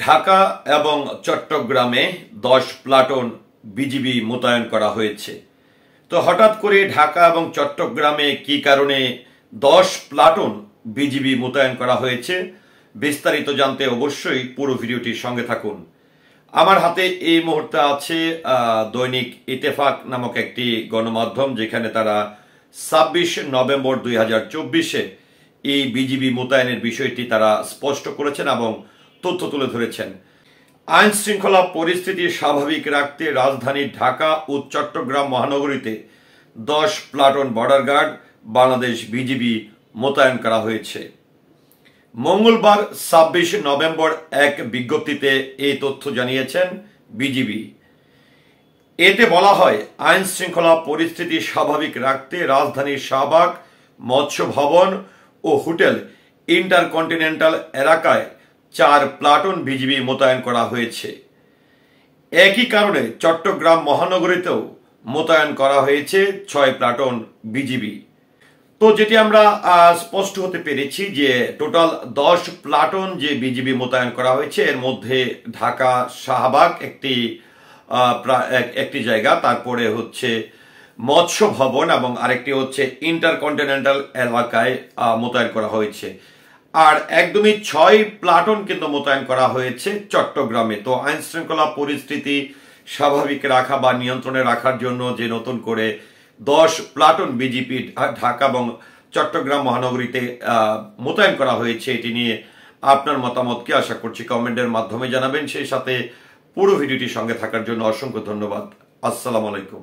ঢাকা এবং চট্টগ্রামে 10 platoon BGB মোতায়েন করা হয়েছে। তো হঠাৎ করে ঢাকা এবং চট্টগ্রামে কি কারণে 10 প্লাটুন বিজিবি মোতায়েন করা হয়েছে, বিস্তারিত জানতে অবশ্যই পুরো ভিডিওটির সঙ্গে থাকুন। আমার হাতে এই মুহূর্তে আছে দৈনিক ইত্তেফাক নামক একটি গণমাধ্যম, যেখানে তারা 26 নভেম্বর 2024-এ এই বিজিবি মোতায়েনের বিষয়টি তারা স্পষ্ট করেছেন এবং তথ্য তুলে ধরেছেন। আইন শৃঙ্খলা পরিস্থিতি স্বাভাবিক রাখতে রাজধানী ঢাকা ও চট্টগ্রাম মহানগরীতে 10 platoon border guard Bangladesh BGB মোতায়েন করা হয়েছে। মঙ্গলবার 26 নভেম্বর এক বিজ্ঞপ্তিতে এই তথ্য জানিয়েছেন বিজিবি। এতে বলা হয়, আইন শৃঙ্খলা পরিস্থিতি স্বাভাবিক রাখতে রাজধানীর শাহবাগ, মৎস্য ভবন ও হোটেল ইন্টারকন্টিনেন্টাল এলাকায় 4 প্লাটুন বিজিবি মোতায়েন করা হয়েছে। একই কারণে চট্টগ্রাম মহানগরীতেও মোতায়েন করা হয়েছে 6 প্লাটুন বিজিবি। তো যেটি আমরা স্পষ্ট হতে পেরেছি যে টোটাল 10 প্লাটুন যে বিজিবি মোতায়েন করা হয়েছে, এর মধ্যে ঢাকা শাহবাগ একটি জায়গা, তারপরে হচ্ছে মৎস্য ভবন এবং আরেকটি হচ্ছে ইন্টারকন্টিনেন্টাল এলাকায় মোতায়েন করা হয়েছে। আর একদমই 6 প্লাটুন কিন্তু মোতায়েন করা হয়েছে চট্টগ্রামে। তো আইন শৃঙ্খলা পরিস্থিতি স্বাভাবিক রাখা বা নিয়ন্ত্রণে রাখার জন্য যে নতুন করে 10 প্লাটুন বিজিপি ঢাকা এবং চট্টগ্রাম মহানগরীতে মোতায়েন করা হয়েছে, এটি নিয়ে আপনার মতামতকে আশা করছি কমেন্টের মাধ্যমে জানাবেন। সেই সাথে পুরো ভিডিওটির সঙ্গে থাকার জন্য অসংখ্য ধন্যবাদ। আসসালামু আলাইকুম।